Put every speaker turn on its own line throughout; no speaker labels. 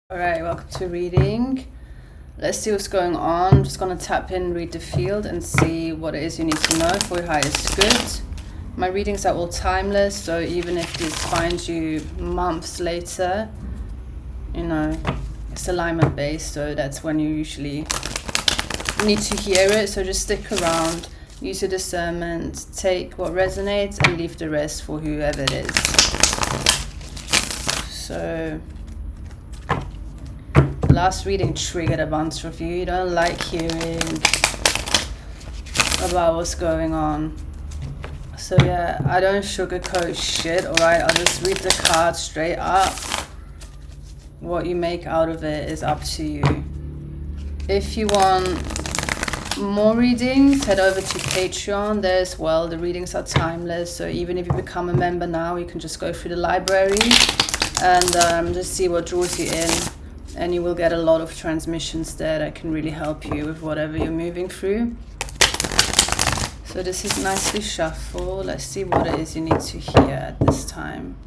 Alright, welcome to reading. Let's see what's going on. I'm just going to tap in, read the field, and see what it is you need to know for your highest good. My readings are all timeless, so even if this finds you months later, it's alignment based, so that's when you usually need to hear it. So just stick around, use your discernment, take what resonates, and leave the rest for whoever it is. So last reading triggered a bunch of you. You don't like hearing about what's going on. So yeah, I don't sugarcoat shit, alright? I'll just read the card straight up. What you make out of it is up to you. If you want more readings, head over to Patreon there as well. The readings are timeless, so even if you become a member now, you can just go through the library and just see what draws you in. And you will get a lot of transmissions there that can really help you with whatever you're moving through. So this is nicely shuffled. Let's see what it is you need to hear at this time.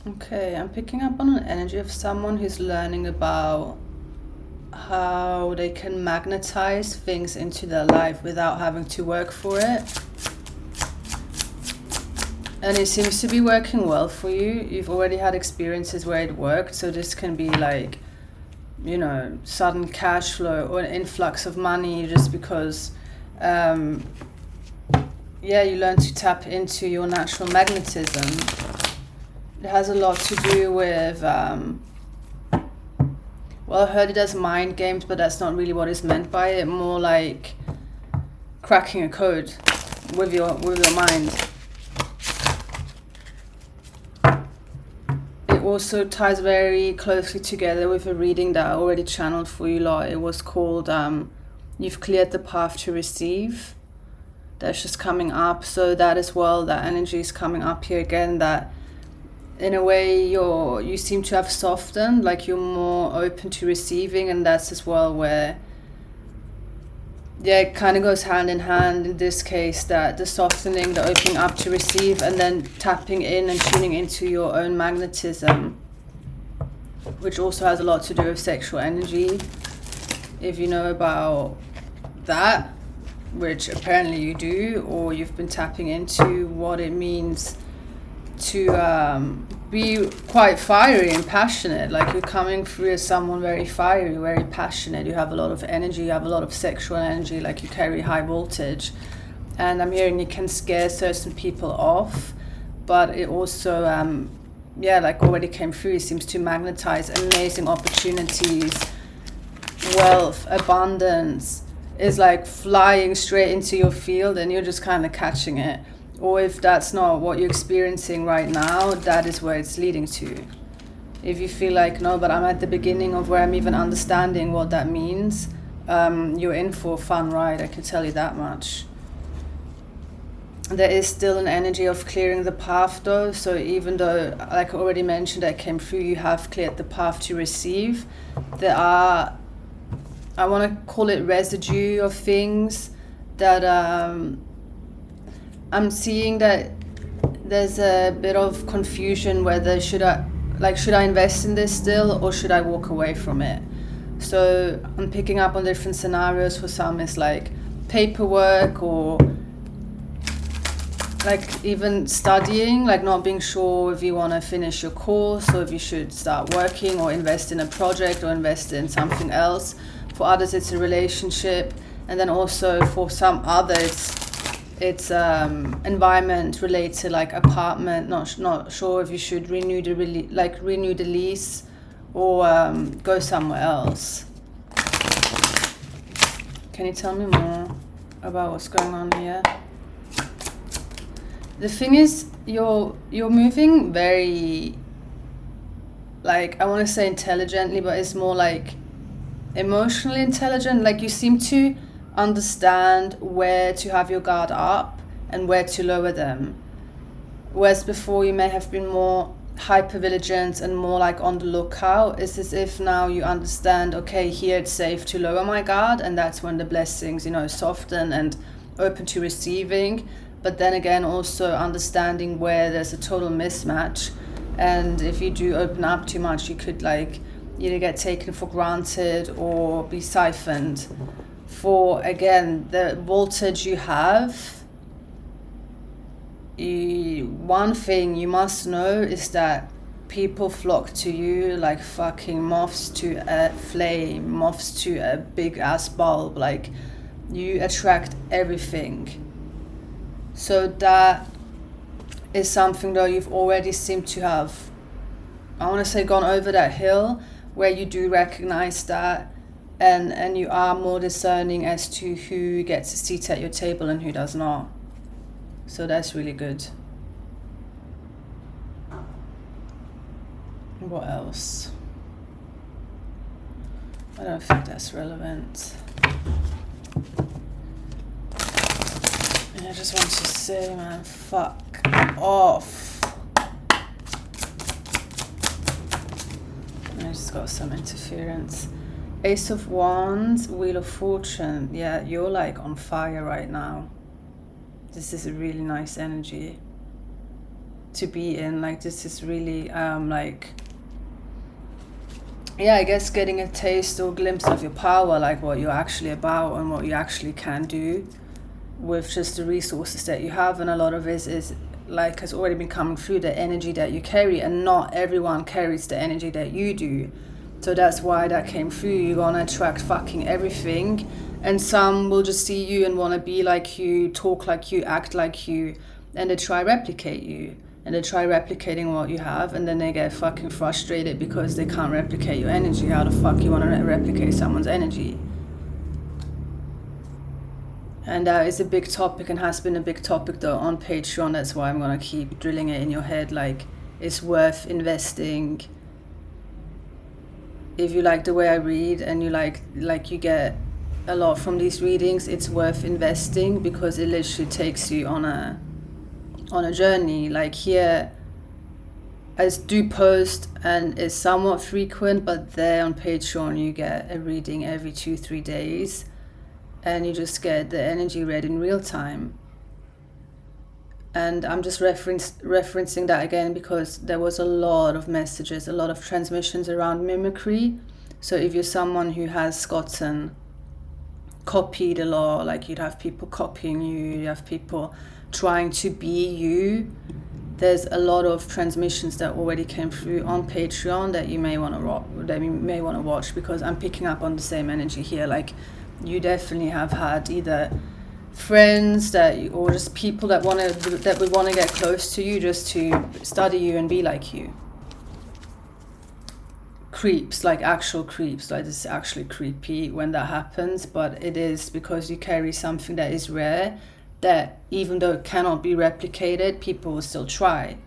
Okay, I'm picking up on an energy of someone who's learning about how they can magnetize things into their life without having to work for it. And it seems to be working well for you. You've already had experiences where it worked, so this can be like, sudden cash flow or an influx of money just because, you learn to tap into your natural magnetism. It has a lot to do with, I heard it as mind games, but that's not really what is meant by it. More like cracking a code with your mind. It also ties very closely together with a reading that I already channeled for you lot. It was called You've Cleared the Path to Receive. That's just coming up. So that as well, that energy is coming up here again, that in a way you seem to have softened, like you're more open to receiving, and that's as well where it kind of goes hand in hand in this case, that the softening, the opening up to receive, and then tapping in and tuning into your own magnetism, which also has a lot to do with sexual energy. If you know about that, which apparently you do, or you've been tapping into what it means to be quite fiery and passionate, like you're coming through as someone very fiery, very passionate. You have a lot of energy, you have a lot of sexual energy, like you carry high voltage. And I'm hearing it can scare certain people off, but it also, like already came through, it seems to magnetize amazing opportunities, wealth, abundance is like flying straight into your field and you're just kind of catching it. Or if that's not what you're experiencing right now, that is where it's leading to. If you feel like, no, but I'm at the beginning of where I'm even understanding what that means, you're in for a fun ride, I can tell you that much. There is still an energy of clearing the path though, so even though, like I already mentioned, that came through, you have cleared the path to receive, there are, I want to call it residue of things that I'm seeing that there's a bit of confusion whether should I invest in this still or should I walk away from it. So I'm picking up on different scenarios. For some it's like paperwork or like even studying, like not being sure if you want to finish your course or if you should start working or invest in a project or invest in something else. For others it's a relationship, and then also for some others it's environment related, like apartment, not sure if you should renew the lease or go somewhere else. Can you tell me more about what's going on here? The thing is, you're moving very, like, I want to say intelligently, but it's more like emotionally intelligent. Like you seem to understand where to have your guard up and where to lower them. Whereas before you may have been more hypervigilant and more like on the lookout. It's as if now you understand, okay, here it's safe to lower my guard, and that's when the blessings, soften and open to receiving. But then again, also understanding where there's a total mismatch, and if you do open up too much, you could like either get taken for granted or be siphoned. For again, the voltage you have, one thing you must know is that people flock to you like fucking moths to a flame, moths to a big ass bulb. Like, you attract everything. So that is something though you've already seemed to have, I want to say, gone over that hill where you do recognize that, and you are more discerning as to who gets a seat at your table and who does not. So that's really good. What else? I don't think that's relevant. And I just want to say, man, fuck off. I just got some interference. Ace of Wands, Wheel of Fortune. Yeah, you're like on fire right now. This is a really nice energy to be in. Like, this is really like, yeah, I guess getting a taste or glimpse of your power, like what you're actually about and what you actually can do with just the resources that you have. And a lot of it is like, has already been coming through the energy that you carry, and not everyone carries the energy that you do. So that's why that came through. You're gonna attract fucking everything. And some will just see you and want to be like you, talk like you, act like you, and they try replicate you. And they try replicating what you have, and then they get fucking frustrated because they can't replicate your energy. How the fuck you want to replicate someone's energy? And that is a big topic, and has been a big topic though on Patreon. That's why I'm going to keep drilling it in your head. Like, it's worth investing. If you like the way I read and you like you get a lot from these readings, it's worth investing, because it literally takes you on a journey. Like, here I do post and it's somewhat frequent, but there on Patreon you get a reading every 2-3 days, and you just get the energy read in real time. And I'm just referencing that again because there was a lot of messages, a lot of transmissions around mimicry. So if you're someone who has gotten copied a lot, like you'd have people copying you have people trying to be you, there's a lot of transmissions that already came through on Patreon that you may want to watch, because I'm picking up on the same energy here. Like, you definitely have had either friends or just people that would want to get close to you just to study you and be like you. Creeps, like actual creeps. Like, this is actually creepy when that happens, but it is because you carry something that is rare, that even though it cannot be replicated, people will still try.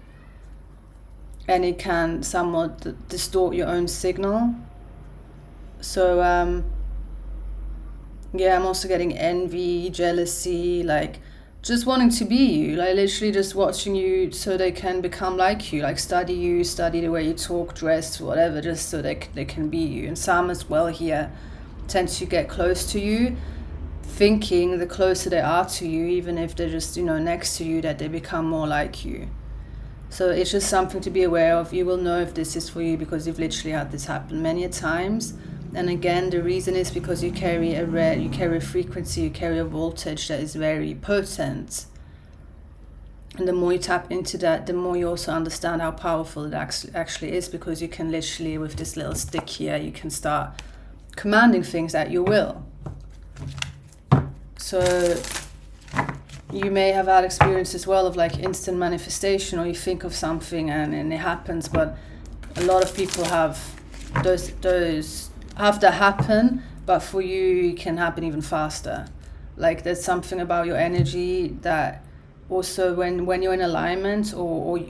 And it can somewhat distort your own signal. So yeah, I'm also getting envy, jealousy, like just wanting to be you, like literally just watching you so they can become like you, like study the way you talk, dress, whatever, just so they can be you. And some as well here tend to get close to you, thinking the closer they are to you, even if they're just, next to you, that they become more like you. So it's just something to be aware of. You will know if this is for you because you've literally had this happen many a times. And again, the reason is because you carry a frequency, you carry a voltage that is very potent. And the more you tap into that, the more you also understand how powerful it actually is, because you can literally, with this little stick here, you can start commanding things at your will. So you may have had experience as well of like instant manifestation, or you think of something and it happens, but a lot of people have those have that happen, but for you it can happen even faster. Like, there's something about your energy that also when you're in alignment, or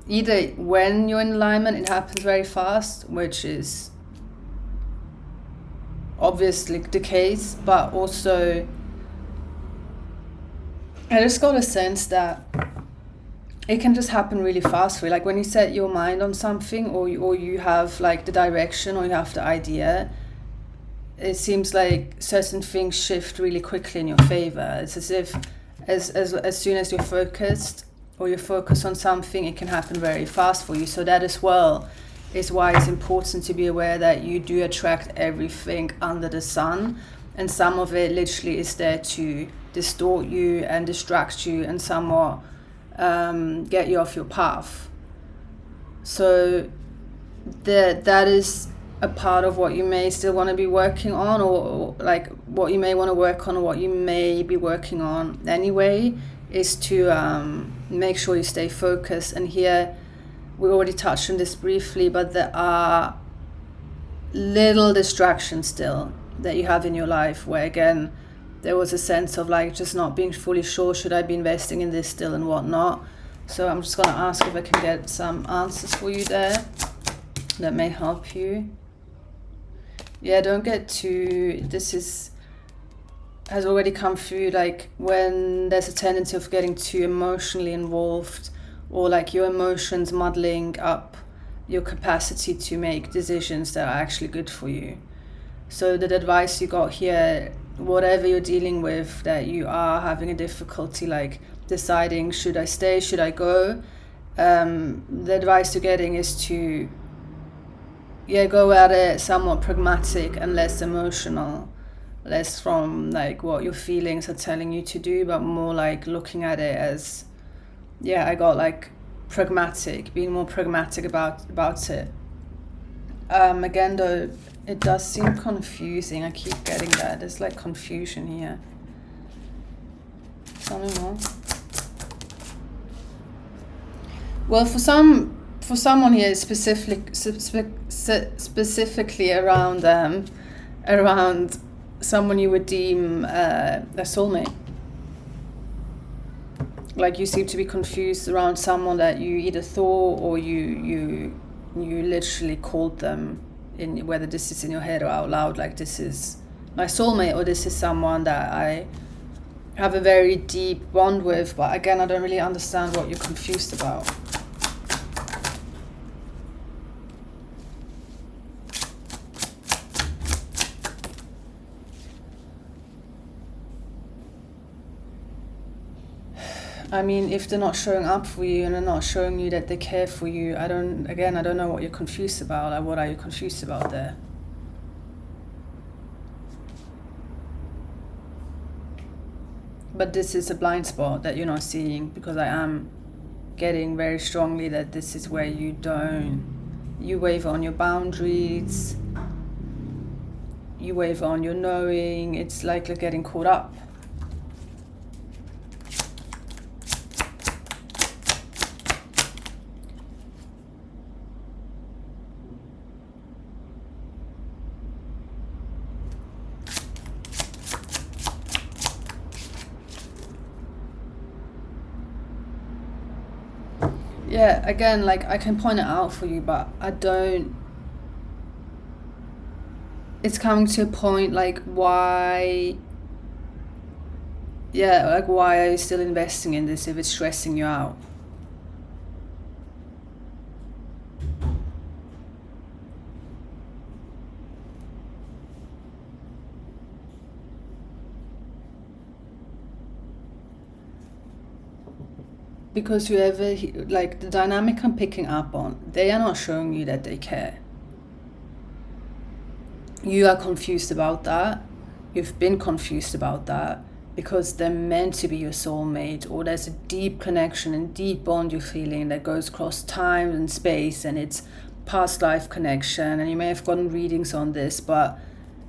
either when you're in alignment it happens very fast, which is obviously the case, but also I just got a sense that it can just happen really fast for you. Like when you set your mind on something, or you have like the direction, or you have the idea, it seems like certain things shift really quickly in your favor. It's as if as soon as you're focused, or you focus on something, it can happen very fast for you. So that as well is why it's important to be aware that you do attract everything under the sun, and some of it literally is there to distort you and distract you and somewhat get you off your path. So that is a part of what you may still want to be working on, or like what you may want to work on, or what you may be working on anyway, is to make sure you stay focused. And here we already touched on this briefly, but there are little distractions still that you have in your life where, again, there was a sense of like just not being fully sure, should I be investing in this still and whatnot. So I'm just going to ask if I can get some answers for you there that may help you. Yeah, don't get too, has already come through, like when there's a tendency of getting too emotionally involved, or like your emotions muddling up your capacity to make decisions that are actually good for you. So the advice you got here, whatever you're dealing with, that you are having a difficulty like deciding, should I stay, should I go, the advice you're getting is to go at it somewhat pragmatic and less emotional, less from like what your feelings are telling you to do, but more like looking at it as, I got like pragmatic, being more pragmatic about it. Again though, it does seem confusing. I keep getting that. There's like confusion here. Something more? Well, for someone here, specifically around someone you would deem a soulmate. Like you seem to be confused around someone that you either thought, or you literally called them, in whether this is in your head or out loud, like this is my soulmate, or this is someone that I have a very deep bond with, but again, I don't really understand what you're confused about. I mean, if they're not showing up for you and they're not showing you that they care for you, I don't know what you're confused about. Like, what are you confused about there? But this is a blind spot that you're not seeing, because I am getting very strongly that this is where you waver on your boundaries, you waver on your knowing. It's like you're getting caught up. Yeah, again, like I can point it out for you, but I don't. It's coming to a point like why. Yeah, like why are you still investing in this if it's stressing you out? Because whoever, like the dynamic I'm picking up on, they are not showing you that they care. You are confused about that. You've been confused about that because they're meant to be your soulmate, or there's a deep connection and deep bond you're feeling that goes across time and space, and it's past life connection. And you may have gotten readings on this, but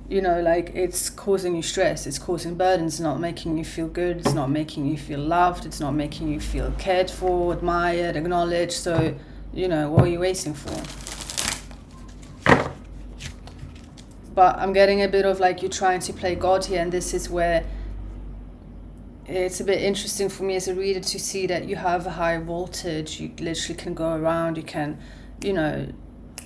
you know, like it's causing you stress, it's causing burdens, it's not making you feel good, it's not making you feel loved, it's not making you feel cared for, admired, acknowledged. So, you know, what are you waiting for? But I'm getting a bit of like you're trying to play God here, and this is where it's a bit interesting for me as a reader to see that you have a high voltage. You literally can go around, you can, you know,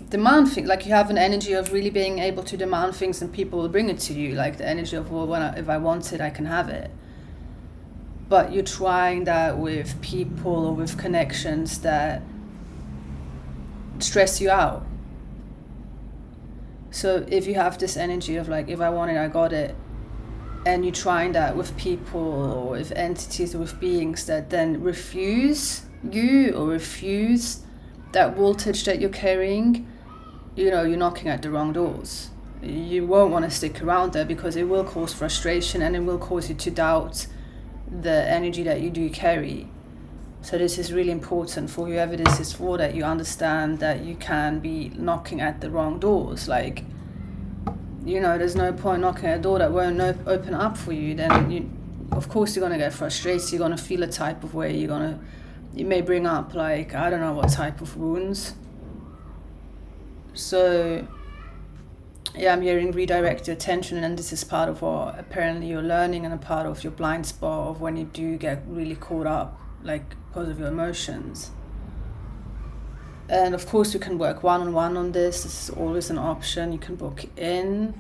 demand things. Like you have an energy of really being able to demand things and people will bring it to you. Like the energy of, well, if I want it, I can have it. but you're trying that with people or with connections that stress you out. So if you have this energy of like, if I want it, I got it, and you're trying that with people or with entities or with beings that then refuse you or refuse that voltage that you're carrying, you're knocking at the wrong doors. You won't want to stick around there because it will cause frustration and it will cause you to doubt the energy that you do carry. So this is really important for whoever this is for, that you understand that you can be knocking at the wrong doors. Like, there's no point knocking at a door that won't open up for you. Then of course you're going to get frustrated, you're going to feel a type of way, you may bring up like, I don't know what type of wounds. So yeah, I'm hearing redirect your attention, and this is part of what apparently you're learning and a part of your blind spot of when you do get really caught up, like because of your emotions. And of course you can work one-on-one on this. This is always an option. You can book in.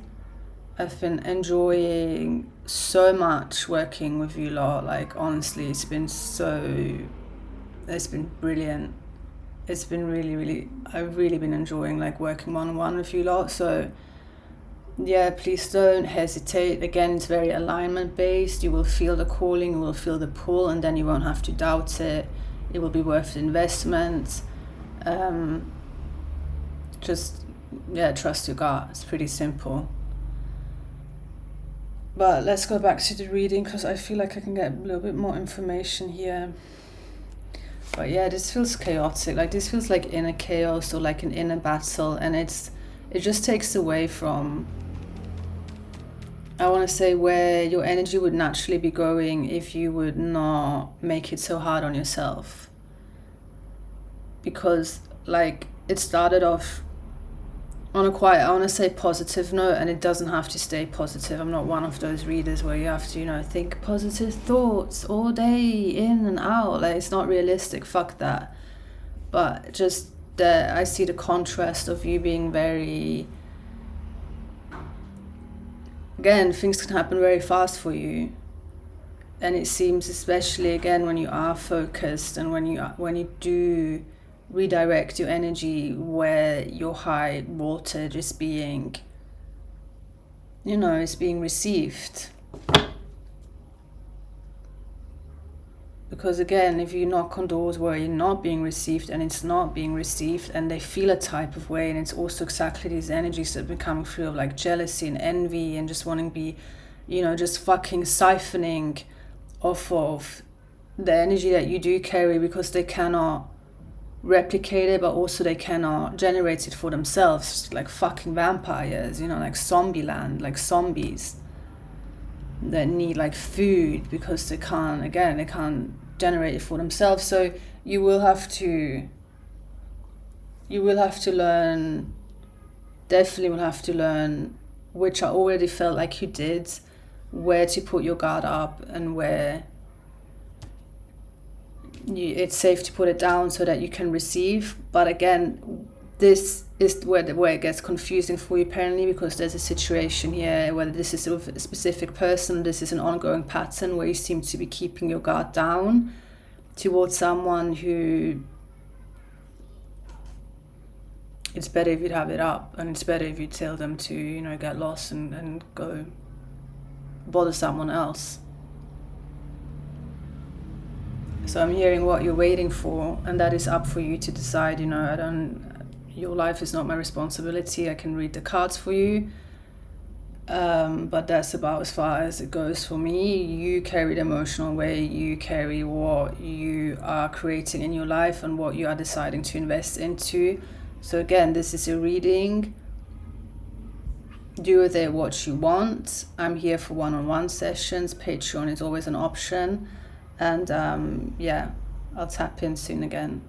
I've been enjoying so much working with you lot. Like honestly, it's been brilliant. It's been really, I've really been enjoying like working one-on-one with you lot. So yeah, please don't hesitate. Again, it's very alignment based. You will feel the calling, you will feel the pull, and then you won't have to doubt it. It will be worth the investment. Trust your gut. It's pretty simple. But let's go back to the reading because I feel like I can get a little bit more information here. But yeah, this feels chaotic. Like this feels like inner chaos or like an inner battle, and it just takes away from, I want to say, where your energy would naturally be going if you would not make it so hard on yourself. Because like it started off on a quite, I want to say, positive note, and it doesn't have to stay positive. I'm not one of those readers where you have to, think positive thoughts all day, in and out. Like, it's not realistic. Fuck that. But just that I see the contrast of you being very, again, things can happen very fast for you. And it seems, especially again when you are focused and when you do redirect your energy where your high voltage is being, is being received. Because again, if you knock on doors where you're not being received and it's not being received and they feel a type of way, and it's also exactly these energies that become through of like jealousy and envy and just wanting to be, just fucking siphoning off of the energy that you do carry, because they cannot replicate it, but also they cannot generate it for themselves, like fucking vampires, like zombie land, like zombies that need like food because they can't generate it for themselves. So you will have to learn, definitely will have to learn, which I already felt like you did, where to put your guard up and where it's safe to put it down so that you can receive. But again, this is where it gets confusing for you apparently, because there's a situation here, whether this is with a specific person, this is an ongoing pattern where you seem to be keeping your guard down towards someone who, it's better if you'd have it up, and it's better if you tell them to, get lost and go bother someone else. So I'm hearing what you're waiting for, and that is up for you to decide. Your life is not my responsibility. I can read the cards for you, but that's about as far as it goes for me. You carry the emotional weight, you carry what you are creating in your life and what you are deciding to invest into. So again, this is a reading. Do with it what you want. I'm here for one-on-one sessions. Patreon is always an option. And I'll tap in soon again.